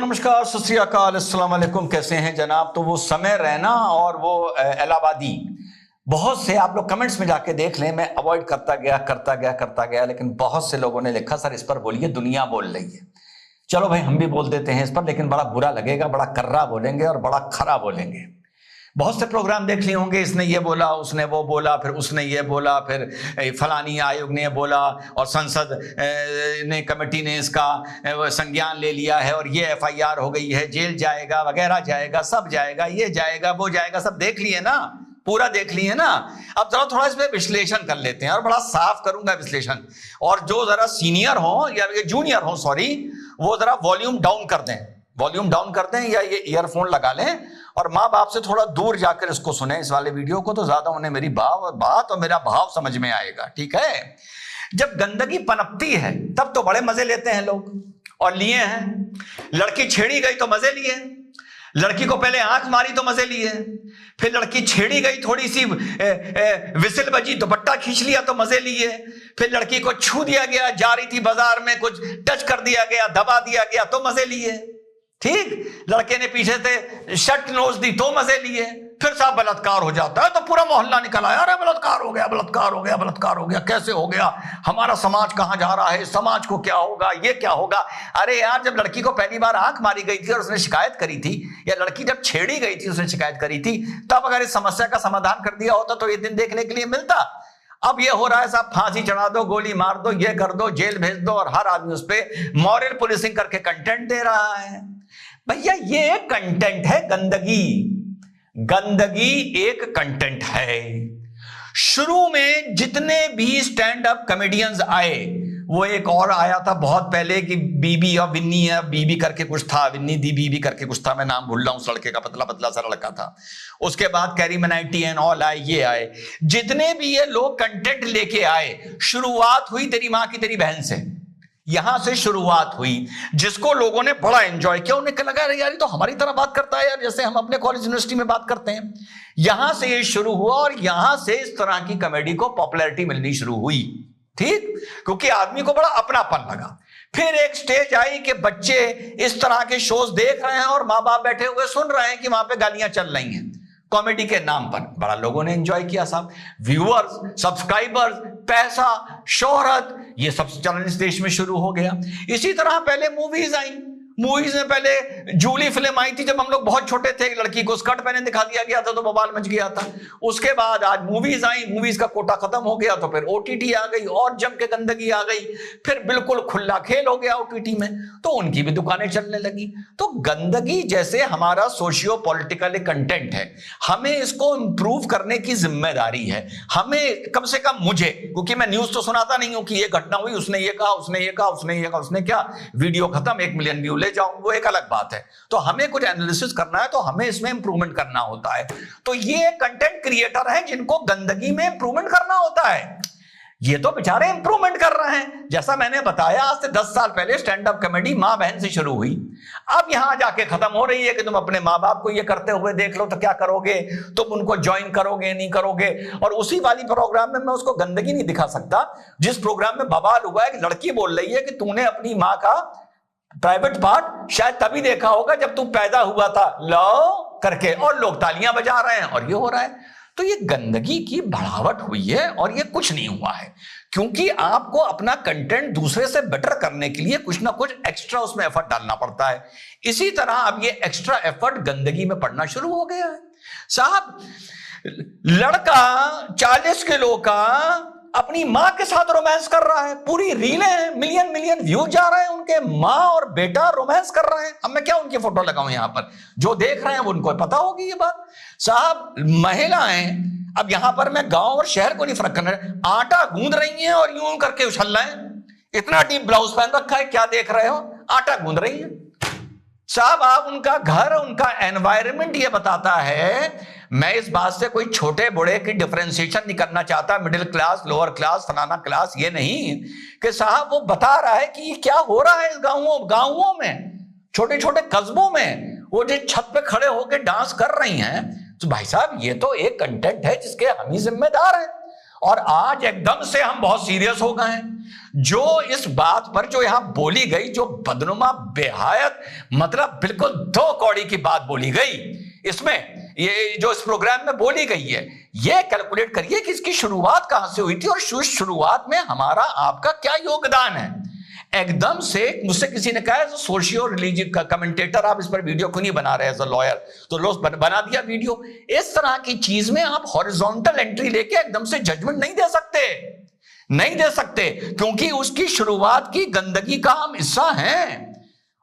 नमस्कार, सत श्री अकाल, अस्सलाम वालेकुम। कैसे हैं जनाब? तो वो समय रैना और वो इलाहाबादी, बहुत से आप लोग कमेंट्स में जाके देख लें, मैं अवॉइड करता गया, लेकिन बहुत से लोगों ने लिखा सर इस पर बोलिए, दुनिया बोल रही है। चलो भाई हम भी बोल देते हैं इस पर, लेकिन बड़ा बुरा लगेगा, बड़ा कर्रा बोलेंगे और बड़ा खरा बोलेंगे। बहुत से प्रोग्राम देख लिए होंगे, इसने ये बोला, उसने वो बोला, फिर उसने ये बोला, फिर फलानी आयोग ने बोला और संसद ने कमेटी ने इसका संज्ञान ले लिया है और ये एफआईआर हो गई है, जेल जाएगा, वगैरह जाएगा, सब जाएगा, ये जाएगा, वो जाएगा, सब देख लिए ना, पूरा देख लिए ना। अब जरा थोड़ा इसमें विश्लेषण कर लेते हैं और बड़ा साफ करूंगा विश्लेषण। और जो जरा सीनियर हो या जूनियर हो, सॉरी, वो जरा वॉल्यूम डाउन कर दें, या ये ईयरफोन लगा लें और माँ बाप से थोड़ा दूर जाकर इसको सुने, इस वाले वीडियो को, तो ज्यादा उन्हें मेरी बात और मेरा भाव समझ में आएगा। ठीक है? जब गंदगी पनपती है तब तो बड़े मजे लेते हैं लोग, और लिए हैं। लड़की छेड़ी गई तो मजे लिए, लड़की को पहले आंख मारी तो मजे लिए, फिर लड़की छेड़ी गई, थोड़ी सी विसिल बजी, दुपट्टा खींच लिया तो मजे लिए, फिर लड़की को छू दिया गया, जा रही थी बाजार में, कुछ टच कर दिया गया, दबा दिया गया तो मजे लिए। ठीक, लड़के ने पीछे से शर्ट नोच दी तो मजे लिए, फिर साहब बलात्कार हो जाता है तो पूरा मोहल्ला निकल आया, अरे बलात्कार हो गया, बलात्कार हो गया, बलात्कार हो गया, कैसे हो गया, हमारा समाज कहां जा रहा है, समाज को क्या होगा, ये क्या होगा। अरे यार, जब लड़की को पहली बार आंख मारी गई थी और उसने शिकायत करी थी, या लड़की जब छेड़ी गई थी उसने शिकायत करी थी, तब अगर इस समस्या का समाधान कर दिया होता तो ये दिन देखने के लिए मिलता। अब ये हो रहा है साहब, फांसी चढ़ा दो, गोली मार दो, ये कर दो, जेल भेज दो, और हर आदमी उस पर मॉरल पुलिसिंग करके कंटेंट दे रहा है। भैया ये कंटेंट है, गंदगी एक कंटेंट है। शुरू में जितने भी स्टैंड अप कॉमेडियंस आए, वो एक और आया था बहुत पहले कि बीबी या विन्नी या बीबी करके कुछ था, विन्नी दी बीबी करके कुछ था, मैं नाम भूल रहा हूं, उस लड़के का, पतला पतला सा लड़का था। उसके बाद कैरी मनाइटी एंड ऑल आए, ये आए, जितने भी ये लोग कंटेंट लेके आए, शुरुआत हुई तेरी मां की तेरी बहन से, यहां से शुरुआत हुई, जिसको लोगों ने बड़ा एंजॉय किया। उन्हें लगा यार ये तो हमारी तरह बात करता है यार, जैसे हम अपने कॉलेज यूनिवर्सिटी में बात करते हैं। यहां से ये शुरू हुआ और यहां से इस तरह की कॉमेडी को पॉपुलैरिटी मिलनी शुरू हुई। ठीक, क्योंकि आदमी को बड़ा अपनापन लगा। फिर एक स्टेज आई कि बच्चे इस तरह के शोज देख रहे हैं और माँ बाप बैठे हुए सुन रहे हैं कि वहां पे गालियां चल रही हैं कॉमेडी के नाम पर। बड़ा लोगों ने एंजॉय किया साहब, व्यूअर्स, सब्सक्राइबर्स, पैसा, शोहरत, ये सब चलन इस देश में शुरू हो गया। इसी तरह पहले मूवीज आई, मूवीज में पहले जूली फिल्म आई थी जब हम लोग बहुत छोटे थे, एक लड़की को स्कर्ट पहने दिखा दिया गया था तो बवाल मच गया था। उसके बाद आज मूवीज आई, मूवीज का कोटा खत्म हो गया तो फिर ओटीटी आ गई और जम के गंदगी आ गई, फिर बिल्कुल खुला खेल हो गया ओटीटी में, तो उनकी भी दुकानें चलने लगी। तो गंदगी जैसे हमारा सोशियो पॉलिटिकल कंटेंट है, हमें इसको इंप्रूव करने की जिम्मेदारी है। हमें, कम से कम मुझे, क्योंकि मैं न्यूज तो सुनाता नहीं हूं कि ये घटना हुई, उसने ये कहा, उसने ये कहा, उसने ये कहा, उसने क्या, वीडियो खत्म, 1 मिलियन व्यू ले जाऊं, वो एक अलग बात है। तो हमें कुछ एनालिसिस करना है तो हमें इसमें इंप्रूवमेंट करना होता है। तो ये कंटेंट क्रिएटर हैं जिनको गंदगी में इंप्रूवमेंट करना होता है। ये तो बेचारे इंप्रूवमेंट कर रहे हैं। जैसा मैंने बताया, आज से 10 साल पहले स्टैंड अप कॉमेडी मां बहन से शुरू हुई, अब यहां जाके खत्म हो रही है कि तुम अपने मां बाप को ये करते हुए देख लो तो क्या करोगे, तुम उनको ज्वाइन करोगे नहीं करोगे। और उसी वाली प्रोग्राम में मैं उसको गंदगी नहीं दिखा सकता जिस प्रोग्राम में बवाल हुआ है कि लड़की बोल रही है कि तूने अपनी मां का प्राइवेट पार्ट शायद तभी देखा होगा जब तू पैदा हुआ था, लो करके, और लोग तालियां बजा रहे हैं और ये हो रहा है। तो ये गंदगी की बढ़ावट हुई है और ये कुछ नहीं हुआ है, क्योंकि आपको अपना कंटेंट दूसरे से बेटर करने के लिए कुछ ना कुछ एक्स्ट्रा उसमें एफर्ट डालना पड़ता है। इसी तरह अब ये एक्स्ट्रा एफर्ट गंदगी में पड़ना शुरू हो गया है साहब। लड़का 40 किलो का अपनी मां के साथ रोमांस कर रहा है, पूरी रीलें हैं, मिलियन मिलियन व्यू जा रहे हैं उनके, मां और बेटा रोमांस कर रहे हैं। अब मैं क्या उनकी फोटो लगाऊं यहां पर, जो देख रहे हैं उनको पता होगी ये बात साहब। महिलाएं, अब यहां पर मैं गांव और शहर को नहीं फर्क करना, आटा गूंद रही हैं और यूं करके उछल रहे हैं। इतना डीप ब्लाउज पहन रखा है, क्या देख रहे हो, आटा गूंद रही है साहब। आप उनका घर, उनका एनवायरनमेंट ये बताता है। मैं इस बात से कोई छोटे बड़े की डिफरेंशिएशन नहीं करना चाहता, मिडिल क्लास, लोअर क्लास, फलाना क्लास, ये नहीं, कि साहब वो बता रहा है कि क्या हो रहा है इस गांवों में, छोटे छोटे कस्बों में, वो जो छत पे खड़े होकर डांस कर रही हैं। तो भाई साहब ये तो एक कंटेंट है जिसके हम ही जिम्मेदार हैं। और आज एकदम से हम बहुत सीरियस हो गए हैं। जो इस बात पर जो यहां बोली गई, जो बदनुमा बेहायत, मतलब बिल्कुल दो कौड़ी की बात बोली गई इसमें, ये जो इस प्रोग्राम में बोली गई है, ये कैलकुलेट करिए कि इसकी शुरुआत कहां से हुई थी और शुरुआत में हमारा आपका क्या योगदान है। एकदम से मुझसे किसी ने कहा सोशियो रिलीजियस का कमेंटेटर, आप इस पर वीडियो क्यों नहीं बना रहे एज अ लॉयर, तो लोग बना दिया वीडियो। इस तरह की चीज में आप हॉरिजॉन्टल एंट्री लेके एकदम से जजमेंट नहीं दे सकते, नहीं दे सकते, क्योंकि उसकी शुरुआत की गंदगी का हम हिस्सा हैं।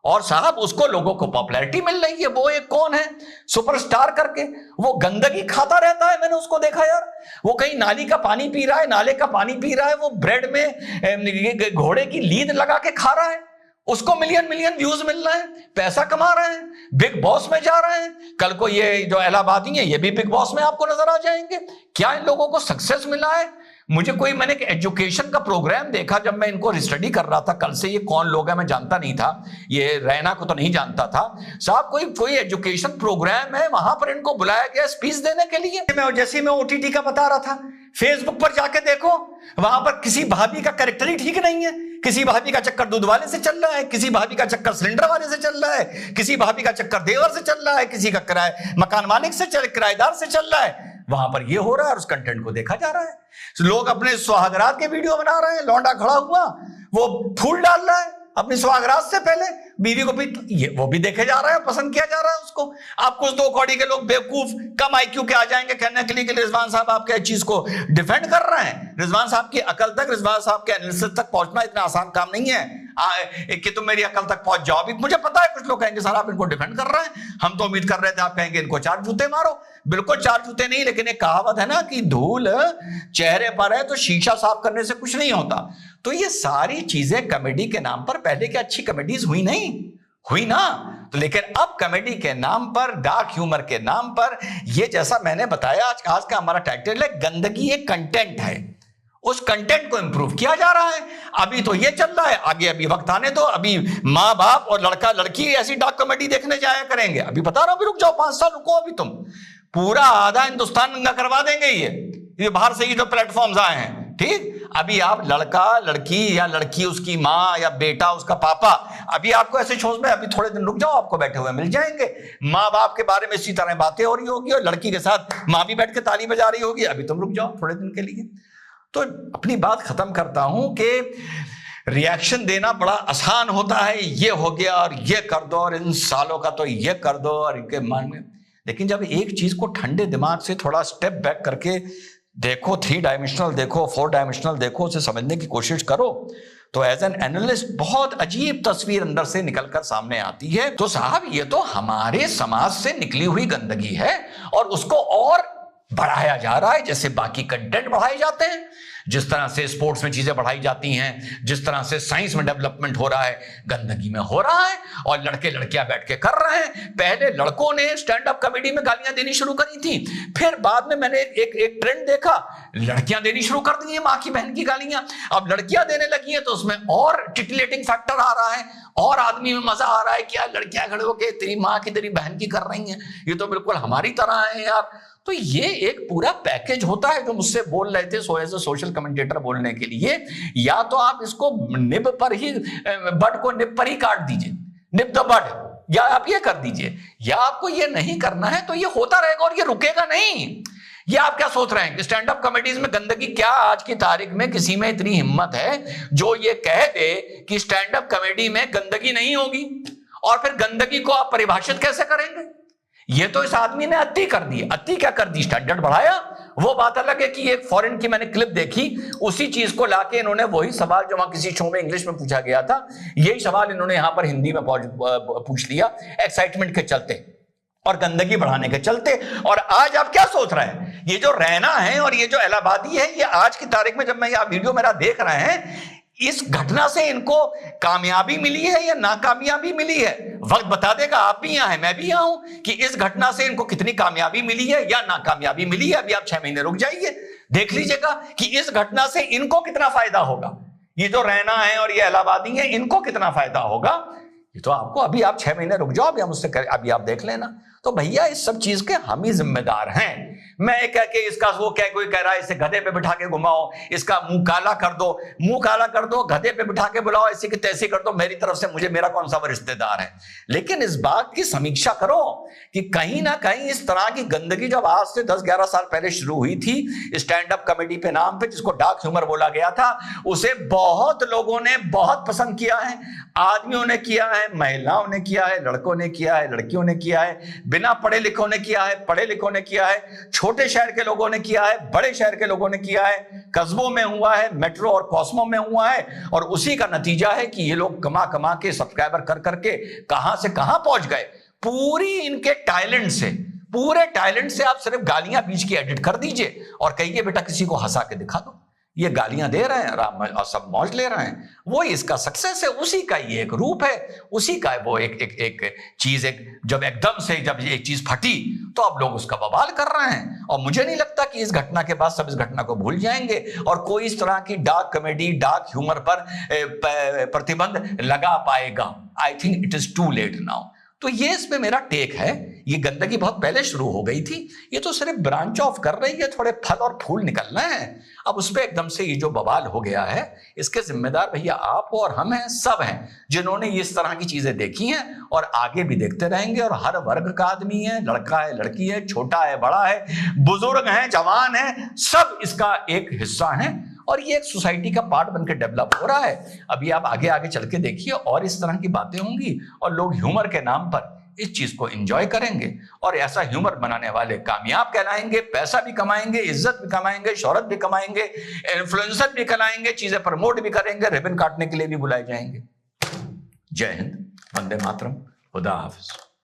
और साहब उसको लोगों को पॉपुलैरिटी मिल रही है, वो एक कौन है सुपरस्टार करके, वो गंदगी खाता रहता है। मैंने उसको देखा यार, वो कहीं नाली का पानी पी रहा है, नाले का पानी पी रहा है, वो ब्रेड में घोड़े की लीद लगा के खा रहा है, उसको मिलियन मिलियन व्यूज मिल रहे हैं, पैसा कमा रहे हैं, बिग बॉस में जा रहे हैं। कल को ये जो इलाहाबादी है ये भी बिग बॉस में आपको नजर आ जाएंगे। क्या इन लोगों को सक्सेस मिला है? मैंने एक एजुकेशन का प्रोग्राम देखा जब मैं इनको स्टडी कर रहा था कल से। ये कौन लोग हैं मैं जानता नहीं था, ये रैना को तो नहीं जानता था साहब। कोई एजुकेशन प्रोग्राम है, वहां पर इनको बुलाया गया स्पीच देने के लिए। जैसे मैं ओटीटी का बता रहा था, फेसबुक पर जाके देखो, वहां पर किसी भाभी का कैरेक्टर ही ठीक नहीं है। किसी भाभी का चक्कर दूध वाले से चल रहा है, किसी भाभी का चक्कर सिलेंडर वाले से चल रहा है, किसी भाभी का चक्कर देवर से चल रहा है, किसी का मकान मालिक से किराएदार से चल रहा है। वहां पर ये हो रहा है और उस कंटेंट को देखा जा रहा है। लोग अपने सुहागरात के वीडियो बना रहे हैं, लौंडा खड़ा हुआ वो फूल डाल रहा है अपनी सुहागरात से पहले बीवी को भी, ये वो भी देखे जा रहा है, पसंद किया जा रहा है उसको। आप कुछ दो कौड़ी के लोग बेवकूफ कम आईक्यू के आ जाएंगे कहने के लिए कि रिजवान साहब आपके चीज को डिफेंड कर रहे हैं। रिजवान साहब की अकल तक, रिजवान साहब के एनालिसिस तक पहुंचना इतना आसान काम नहीं है कि तुम मेरी अकल तक पहुंच जाओ। मुझे पता है कुछ लोग कहेंगे सर आप इनको डिफेंड कर रहे हैं, हम तो उम्मीद कर रहे थे आप कहेंगे इनको चार जूते मारो। बिल्कुल चार जूते नहीं, लेकिन एक कहावत है ना कि धूल चेहरे पर है तो शीशा साफ करने से कुछ नहीं होता। तो ये सारी चीजें कॉमेडी के नाम पर, पहले क्या अच्छी कॉमेडीज हुई नहीं हुई ना, तो लेकिन अब कॉमेडी के नाम पर, डार्क ह्यूमर के नाम पर, ये जैसा मैंने बताया आज का हमारा टाइटल है गंदगी एक कंटेंट है, उस कंटेंट को इंप्रूव किया जा रहा है। अभी तो ये चल रहा है, आगे अभी वक्त आने दो, अभी माँ बाप और लड़का लड़की ऐसी डार्क कॉमेडी देखने जाया करेंगे। अभी बता रहा हूं, अभी रुक जाओ 5 साल रुको, अभी तुम पूरा आधा हिंदुस्तान नंगा करवा देंगे ये बाहर से ही जो प्लेटफॉर्म्स आए हैं। ठीक, अभी आप लड़का लड़की या लड़की उसकी माँ या बेटा उसका पापा, अभी आपको ऐसे शोज में अभी थोड़े दिन रुक जाओ, आपको बैठे हुए मिल जाएंगे। माँ बाप के बारे में इसी तरह बातें हो रही होगी और लड़की के साथ माँ भी बैठ के ताली बजा रही होगी। अभी तुम रुक जाओ थोड़े दिन के लिए। तो अपनी बात खत्म करता हूं कि रिएक्शन देना बड़ा आसान होता है, ये हो गया और ये कर दो और इन सालों का तो ये कर दो और इनके मन में, लेकिन जब एक चीज को ठंडे दिमाग से थोड़ा स्टेप बैक करके देखो, 3 डायमेंशनल देखो, 4 डायमेंशनल देखो, उसे समझने की कोशिश करो, तो एज एन एनालिस्ट बहुत अजीब तस्वीर अंदर से निकलकर सामने आती है। तो साहब ये तो हमारे समाज से निकली हुई गंदगी है और उसको और बढ़ाया जा रहा है, जैसे बाकी कंटेंट बढ़ाए जाते हैं, जिस तरह से स्पोर्ट्स में चीजें बढ़ाई जाती हैं, जिस तरह से साइंस में डेवलपमेंट हो रहा है, गंदगी में हो रहा है। और लड़के लड़कियां बैठ के कर रहे हैं। पहले लड़कों ने स्टैंड अप कॉमेडी में गालियां देनी शुरू करी थी, फिर बाद में मैंने एक ट्रेंड देखा, लड़कियां देनी शुरू कर दी है माँ की बहन की गालियां। अब लड़कियां देने लगी है तो उसमें और टिटिलेटिंग फैक्टर आ रहा है और आदमी में मजा आ रहा है कि यार लड़कियां खड़े होकर तेरी माँ की तेरी बहन की कर रही हैं, ये तो बिल्कुल हमारी तरह है यार। तो ये एक पूरा पैकेज होता है जो मुझसे बोल रहे थे एज ए सोशल कमेंटेटर बोलने के लिए। या तो आप इसको निब पर ही, बड को निब पर ही काट दीजिए, निब द बड, या आप ये कर दीजिए, या आपको ये नहीं करना है तो ये होता रहेगा और ये रुकेगा नहीं। ये आप क्या सोच रहे हैं कि स्टैंड अप कॉमेडीज में गंदगी, क्या आज की तारीख में किसी में इतनी हिम्मत है जो ये कह दे कि स्टैंड अप कॉमेडी में गंदगी नहीं होगी? और फिर गंदगी को आप परिभाषित कैसे करेंगे? ये तो इस आदमी ने अति कर दी। अति क्या कर दी? स्टैंडर्ड बढ़ाया। वो बात अलग है कि एक फॉरेन की मैंने क्लिप देखी, उसी चीज को लाके इन्होंने वही सवाल जो वहां किसी शो में इंग्लिश में पूछा गया था, यही सवाल इन्होंने यहां पर हिंदी में पूछ लिया, एक्साइटमेंट के चलते और गंदगी बढ़ाने के चलते। और आज आप क्या सोच रहे हैं, ये जो रैना है और ये जो इलाहाबादी है, ये आज की तारीख में जब मैं यह वीडियो मेरा देख रहे हैं, इस घटना से इनको कामयाबी मिली है या नाकामयाबी मिली है? वक्त बता देगा। आप भी यहां हैं, मैं भी यहां हूं, कि इस घटना से इनको कितनी कामयाबी मिली है या नाकामयाबी मिली है। अभी आप 6 महीने रुक जाइए, देख लीजिएगा कि इस घटना से इनको कितना फायदा होगा। ये जो रैना है और ये इलाहाबादी है, इनको कितना फायदा होगा, ये तो आपको अभी आप 6 महीने रुक जाओ, अभी हम उससे अभी आप देख लेना। तो भैया इस सब चीज के हम ही जिम्मेदार हैं। मैं कह के इसका वो कोई कह रहा है इसे गधे पे बिठा के घुमाओ, इसका मुंह काला कर दो, मुंह काला कर दो, गधे पे बिठा के बुलाओ, ऐसी की तैसी कर दो, मेरी तरफ से मेरा कौन सा वो रिश्तेदार है। लेकिन इस बात की समीक्षा करो कि कहीं ना कहीं इस तरह की गंदगी जब आज से 10-11 साल पहले शुरू हुई थी स्टैंड अप कॉमेडी पे नाम पे, जिसको डार्क ह्यूमर बोला गया था, उसे बहुत लोगों ने बहुत पसंद किया है। आदमियों ने किया है, महिलाओं ने किया है, लड़कों ने किया है, लड़कियों ने किया है, बिना पढ़े लिखों ने किया है, पढ़े लिखों ने किया है, छोटे शहर के लोगों ने किया है, बड़े शहर के लोगों ने किया है, कस्बों में हुआ है, मेट्रो और कॉस्मो में हुआ है। और उसी का नतीजा है कि ये लोग कमा कमा के सब्सक्राइबर कर करके कहां से कहां पहुंच गए। पूरी इनके टैलेंट से, पूरे टैलेंट से आप सिर्फ गालियां बीच की एडिट कर दीजिए और कहिए बेटा किसी को हंसा के दिखा दो, ये गालियां दे रहे हैं और सब मौज ले रहे हैं। वो इसका सक्सेस है, उसी का ये एक रूप है, उसी का वो एक चीज, जब एकदम से जब ये चीज फटी तो अब लोग उसका बवाल कर रहे हैं। और मुझे नहीं लगता कि इस घटना के बाद सब इस घटना को भूल जाएंगे और कोई इस तरह की डार्क कॉमेडी, डार्क ह्यूमर पर प्रतिबंध लगा पाएगा। I think it is too late now. तो ये इसमें मेरा टेक है। ये गंदगी बहुत पहले शुरू हो गई थी, ये तो सिर्फ ब्रांच ऑफ कर रही है, थोड़े फल और फूल निकल रहे हैं। अब उस पर एकदम से ये जो बवाल हो गया है, इसके जिम्मेदार भैया आप हो और हम हैं, सब हैं जिन्होंने इस तरह की चीजें देखी हैं और आगे भी देखते रहेंगे। और हर वर्ग का आदमी है, लड़का है, लड़की है, छोटा है, बड़ा है, बुजुर्ग है, जवान है, सब इसका एक हिस्सा है और ये एक सोसाइटी का पार्ट बनकर डेवलप हो रहा है। अभी आप आगे आगे चल के देखिए और इस तरह की बातें होंगी और लोग ह्यूमर के नाम पर इस चीज को एंजॉय करेंगे और ऐसा ह्यूमर बनाने वाले कामयाब कहलाएंगे, पैसा भी कमाएंगे, इज्जत भी कमाएंगे, शोहरत भी कमाएंगे, इन्फ्लुएंसर भी कहलाएंगे, चीजें प्रमोट भी करेंगे, रिबन काटने के लिए भी बुलाए जाएंगे। जय हिंद, वंदे मातरम, खुदा हाफिज।